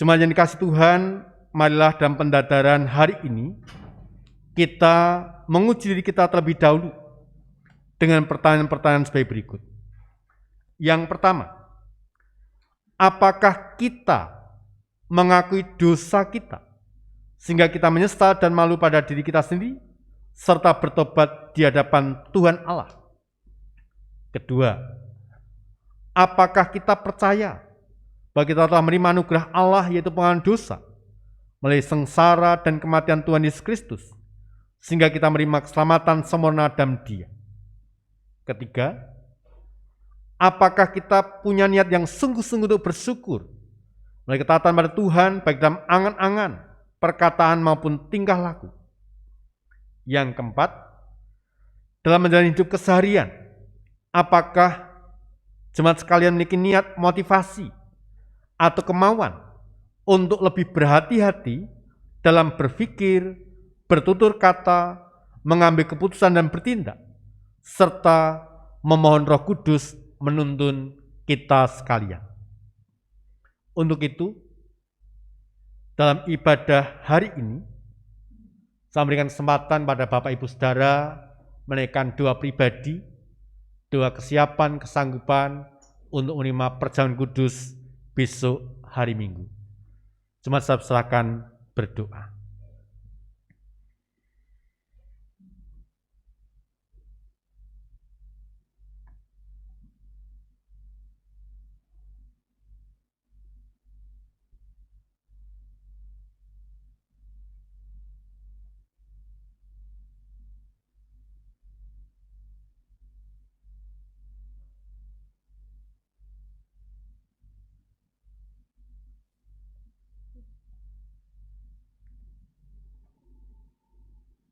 Jemaat yang dikasih Tuhan, marilah dalam pendadaran hari ini, kita menguji diri kita terlebih dahulu dengan pertanyaan-pertanyaan sebagai berikut. Yang pertama, apakah kita mengakui dosa kita sehingga kita menyesal dan malu pada diri kita sendiri serta bertobat di hadapan Tuhan Allah? Kedua, apakah kita percaya bahwa kita telah menerima anugerah Allah yaitu pengampunan dosa melalui sengsara dan kematian Tuhan Yesus Kristus sehingga kita menerima keselamatan sempurna dalam Dia? Ketiga, apakah kita punya niat yang sungguh-sungguh untuk bersyukur melalui ketaatan pada Tuhan baik dalam angan-angan, perkataan maupun tingkah laku? Yang keempat, dalam menjalani hidup keseharian, apakah jemaat sekalian memiliki niat, motivasi, atau kemauan untuk lebih berhati-hati dalam berpikir, bertutur kata, mengambil keputusan dan bertindak, serta memohon Roh Kudus menuntun kita sekalian. Untuk itu, dalam ibadah hari ini, saya memberikan kesempatan pada Bapak Ibu Saudara menaikkan doa pribadi, doa kesiapan, kesanggupan untuk menerima perjamuan kudus besok hari Minggu. Jemaat saya silakan berdoa.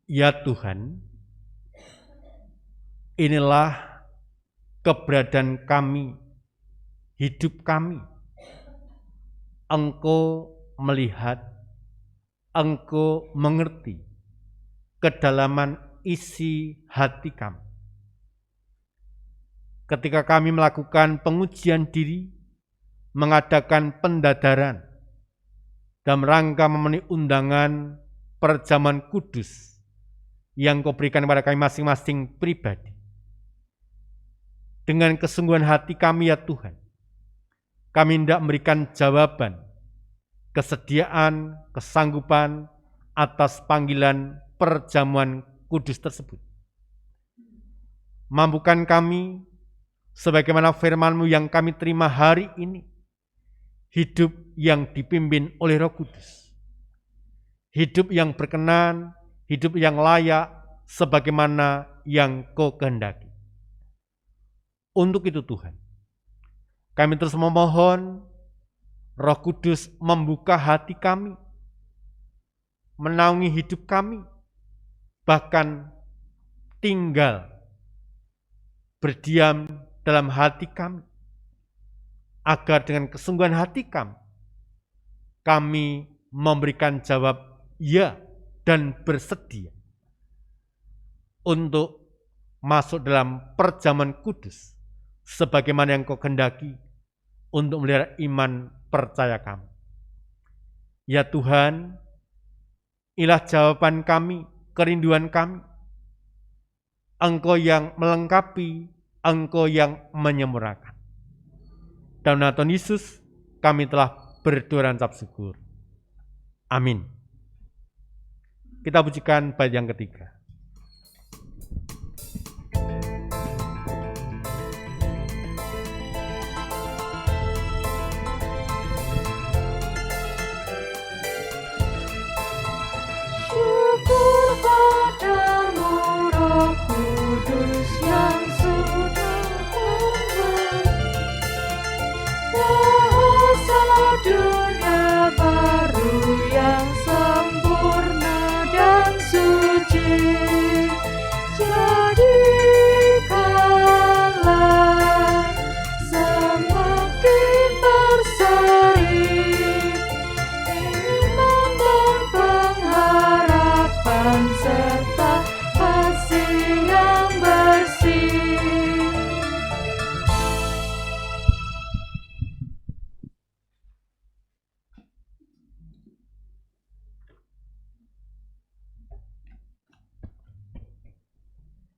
Ya Tuhan, inilah keberadaan kami, hidup kami. Engkau melihat, Engkau mengerti kedalaman isi hati kami. Ketika kami melakukan pengujian diri, mengadakan pendadaran, dalam rangka memenuhi undangan perjamuan kudus yang Kau berikan kepada kami masing-masing pribadi. Dengan kesungguhan hati kami ya Tuhan, kami hendak memberikan jawaban, kesediaan, kesanggupan atas panggilan perjamuan kudus tersebut. Mampukan kami, sebagaimana firman-Mu yang kami terima hari ini, hidup yang dipimpin oleh Roh Kudus. Hidup yang berkenan, hidup yang layak, sebagaimana yang Kau kehendaki. Untuk itu Tuhan, kami terus memohon Roh Kudus membuka hati kami, menaungi hidup kami, bahkan tinggal berdiam dalam hati kami, agar dengan kesungguhan hati kami memberikan jawab ya dan bersedia untuk masuk dalam perjamuan kudus sebagaimana yang Kau kehendaki untuk melihara iman percaya kami. Ya Tuhan, inilah jawaban kami, kerinduan kami. Engkau yang melengkapi, Engkau yang menyempurnakan. Dalam nama Tuhan Yesus, kami telah berdoa dan ucap syukur. Amin. Kita pujikan bait yang ketiga. Syukur padamu Roh Kudus yang sudah memberi bahasa dunia baru yang sempurna dan suci. Jadikanlah semakin berseri iman dan pengharapan serta kasih yang bersih.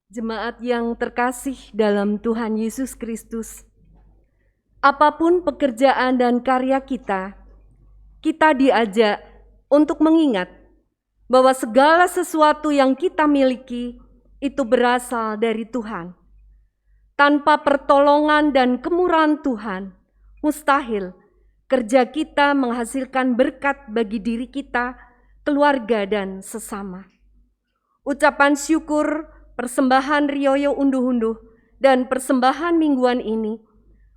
Jemaat yang terkasih dalam Tuhan Yesus Kristus, apapun pekerjaan dan karya kita diajak untuk mengingat bahwa segala sesuatu yang kita miliki itu berasal dari Tuhan. Tanpa pertolongan dan kemurahan Tuhan, mustahil kerja kita menghasilkan berkat bagi diri kita, keluarga, dan sesama. Ucapan syukur, persembahan rioyo unduh-unduh, dan persembahan mingguan ini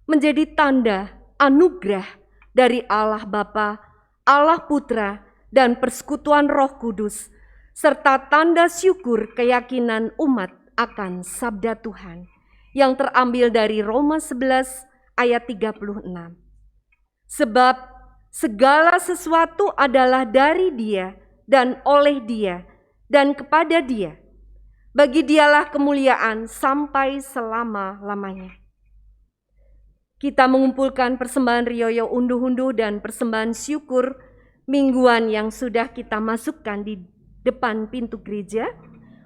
menjadi tanda anugerah dari Allah Bapa, Allah Putra, dan persekutuan Roh Kudus, serta tanda syukur keyakinan umat akan sabda Tuhan yang terambil dari Roma 11 ayat 36. Sebab segala sesuatu adalah dari Dia dan oleh Dia dan kepada Dia. Bagi Dialah kemuliaan sampai selama-lamanya. Kita mengumpulkan persembahan riyoyo unduh-unduh dan persembahan syukur mingguan yang sudah kita masukkan di depan pintu gereja.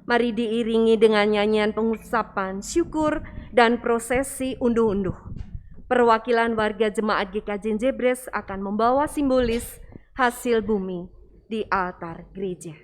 Mari diiringi dengan nyanyian pengucapan syukur dan prosesi unduh-unduh. Perwakilan warga jemaat GKJ Jebres akan membawa simbolis hasil bumi di altar gereja.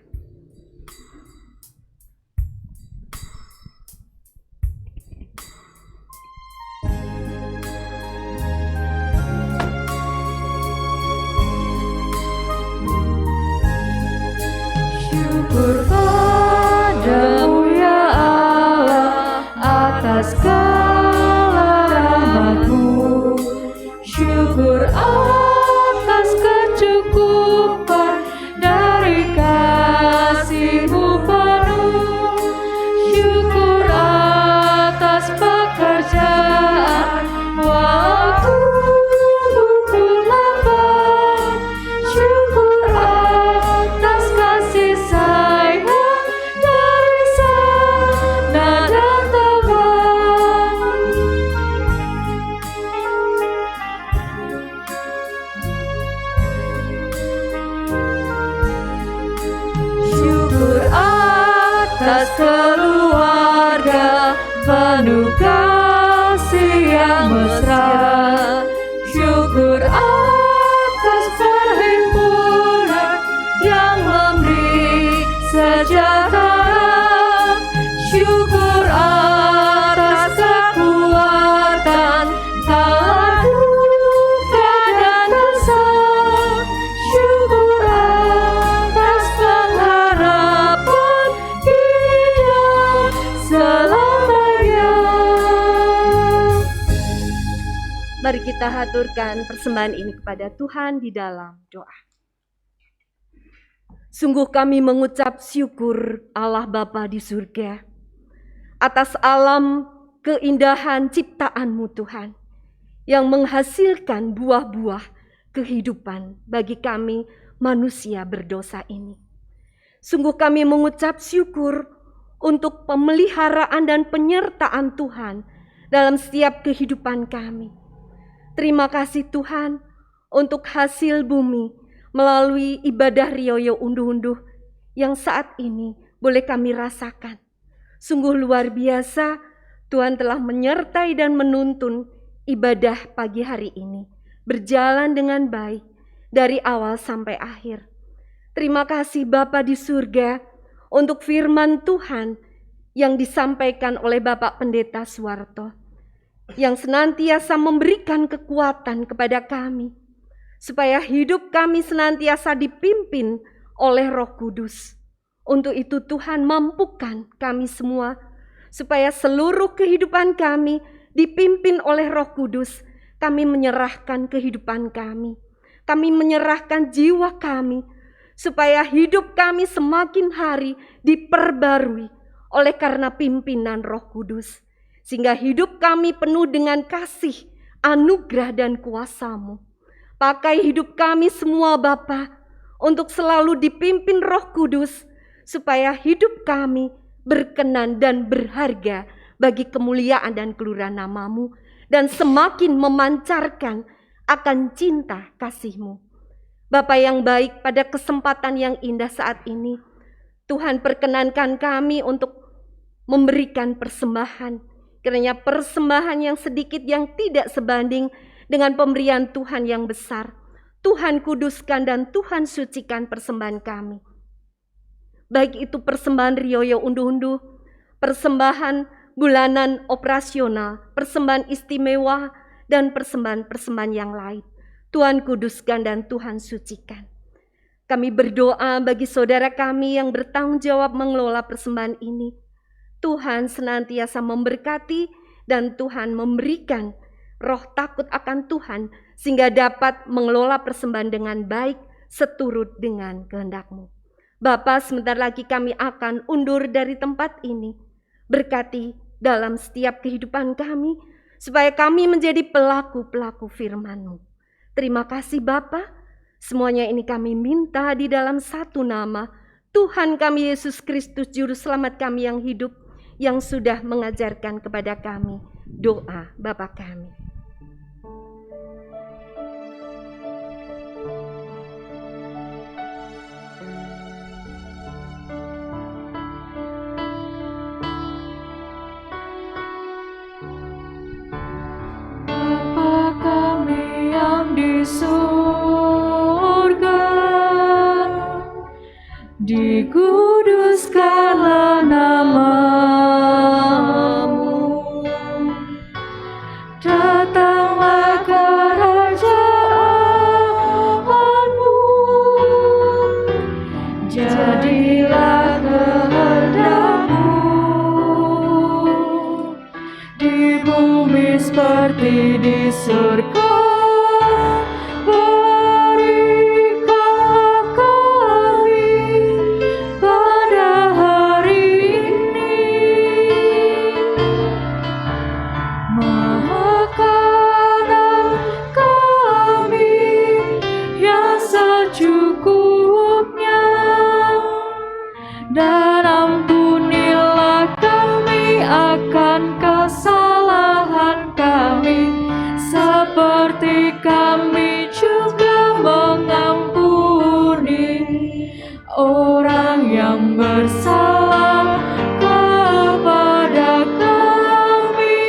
Syukur padamu ya Allah atas segala rahmat-Mu. Syukur atas kecukupan dari kasih-Mu penuh. Syukur atas pekerjaan waktu butuh lapar. Syukur atas kasih sayang dari sana dan teman. Syukur atas keluarga penuh kasih yang mesra. Syukur atas perhimpunan yang memberi sejahtera. Syukur atas kekuatan kala duka dan resah. Syukur atas pengharapan kita selamanya. Mari kita haturkan persembahan ini kepada Tuhan di dalam doa. Sungguh kami mengucap syukur Allah Bapa di surga atas alam keindahan ciptaan-Mu Tuhan yang menghasilkan buah-buah kehidupan bagi kami manusia berdosa ini. Sungguh kami mengucap syukur untuk pemeliharaan dan penyertaan Tuhan dalam setiap kehidupan kami. Terima kasih Tuhan untuk hasil bumi melalui ibadah riyoyo unduh-unduh yang saat ini boleh kami rasakan. Sungguh luar biasa Tuhan telah menyertai dan menuntun ibadah pagi hari ini berjalan dengan baik dari awal sampai akhir. Terima kasih Bapa di surga untuk firman Tuhan yang disampaikan oleh Bapak Pendeta Suwarto, yang senantiasa memberikan kekuatan kepada kami, supaya hidup kami senantiasa dipimpin oleh Roh Kudus. Untuk itu Tuhan mampukan kami semua, supaya seluruh kehidupan kami dipimpin oleh Roh Kudus. Kami menyerahkan kehidupan kami, menyerahkan jiwa kami, supaya hidup kami semakin hari diperbarui oleh karena pimpinan Roh Kudus. Sehingga hidup kami penuh dengan kasih, anugerah dan kuasa-Mu. Pakai hidup kami semua Bapa untuk selalu dipimpin Roh Kudus, supaya hidup kami berkenan dan berharga bagi kemuliaan dan keluhuran nama-Mu, dan semakin memancarkan akan cinta kasih-Mu. Bapa yang baik, pada kesempatan yang indah saat ini, Tuhan perkenankan kami untuk memberikan persembahan. Kiranya persembahan yang sedikit yang tidak sebanding dengan pemberian Tuhan yang besar. Tuhan kuduskan dan Tuhan sucikan persembahan kami. Baik itu persembahan riyoyo unduh-unduh, persembahan bulanan operasional, persembahan istimewa, dan persembahan-persembahan yang lain. Tuhan kuduskan dan Tuhan sucikan. Kami berdoa bagi saudara kami yang bertanggung jawab mengelola persembahan ini. Tuhan senantiasa memberkati dan Tuhan memberikan roh takut akan Tuhan sehingga dapat mengelola persembahan dengan baik seturut dengan kehendak-Mu. Bapa, sebentar lagi kami akan undur dari tempat ini. Berkati dalam setiap kehidupan kami supaya kami menjadi pelaku-pelaku firman-Mu. Terima kasih Bapa. Semuanya ini kami minta di dalam satu nama Tuhan kami Yesus Kristus, Juru Selamat kami yang hidup, yang sudah mengajarkan kepada kami doa Bapa kami. Bapa kami yang di surga, dikuduskanlah namamu, datanglah kerajaanmu, jadilah kehendakmu di bumi seperti di surga. Berikanlah kami pada hari ini makanan kami yang secukupnya, dan ampunilah kami akan kesalahan kami, seperti kami juga mengampuni orang yang bersalah kepada kami.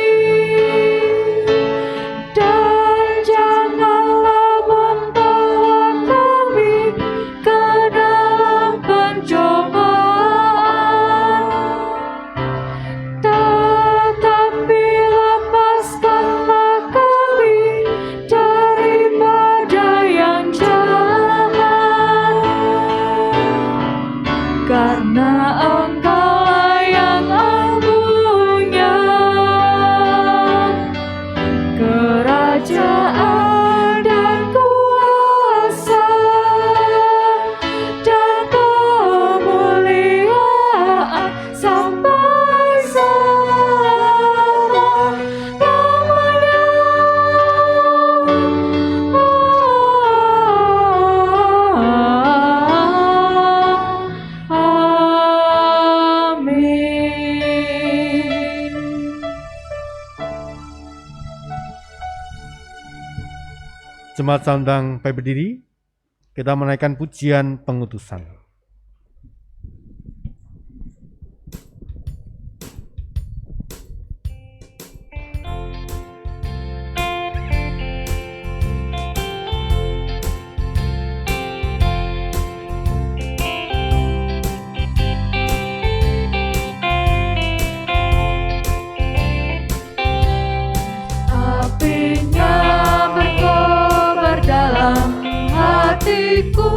Dan janganlah membawa kami ke dalam pencobaan, tetapi lepaskanlah kami daripada yang jahat, karena Engkau-lah yang punya kerajaan dan kuasa dan kemuliaan sampai selama-lamanya. Amin. Jemaat Sandang baik berdiri, kita menaikkan pujian pengutusan. Apinya berkobar dalam hatiku,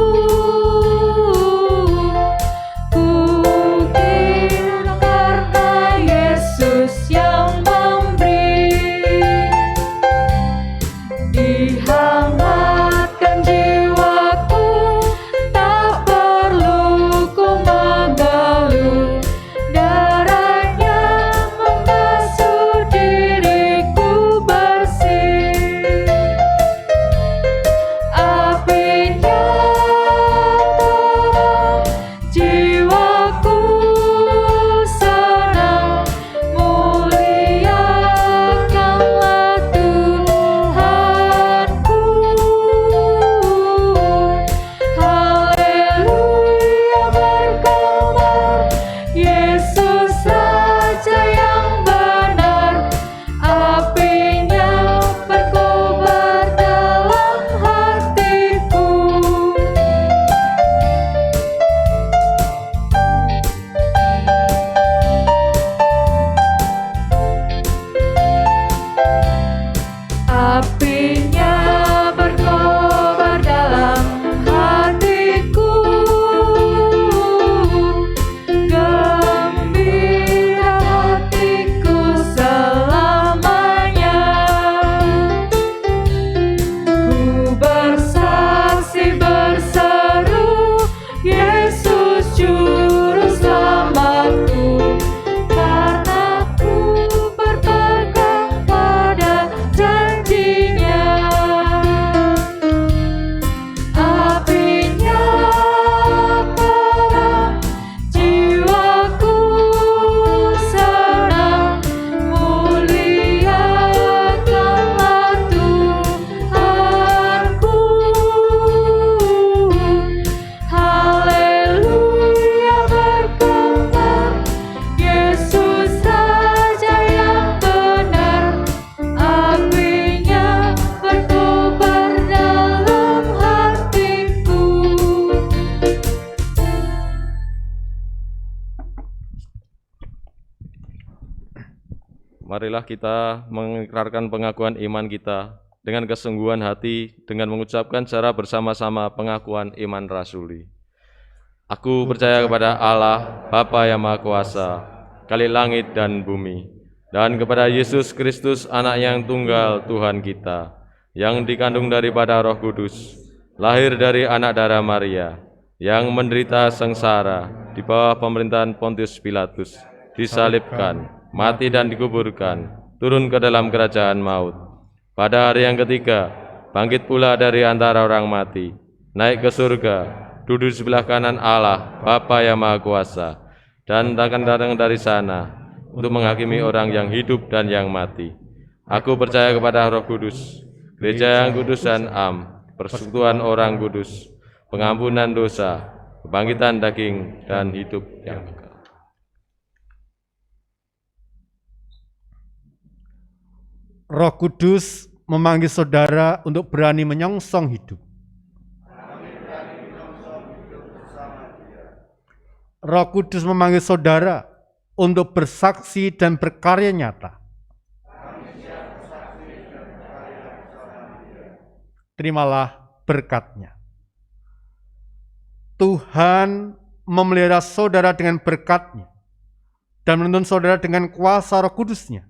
marilah kita mengikrarkan pengakuan iman kita dengan kesungguhan hati dengan mengucapkan secara bersama-sama pengakuan iman rasuli. Aku percaya kepada Allah, Bapa yang Maha Kuasa, Khalik langit dan bumi, dan kepada Yesus Kristus, Anak yang tunggal Tuhan kita, yang dikandung daripada Roh Kudus, lahir dari anak darah Maria, yang menderita sengsara di bawah pemerintahan Pontius Pilatus, disalibkan, mati dan dikuburkan, turun ke dalam kerajaan maut. Pada hari yang ketiga, bangkit pula dari antara orang mati, naik ke surga, duduk di sebelah kanan Allah, Bapa yang Maha Kuasa, dan akan datang dari sana untuk menghakimi orang yang hidup dan yang mati. Aku percaya kepada Roh Kudus, gereja yang kudus dan am, persekutuan orang kudus, pengampunan dosa, kebangkitan daging, dan hidup yang kekal. Roh Kudus memanggil saudara untuk berani menyongsong hidup. Roh Kudus memanggil saudara untuk bersaksi dan berkarya nyata. Terimalah berkat-Nya. Tuhan memelihara saudara dengan berkat-Nya dan menuntun saudara dengan kuasa Roh Kudus-Nya,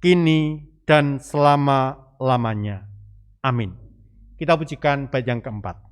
kini dan selama-lamanya. Amin. Kita pujikan bait yang keempat.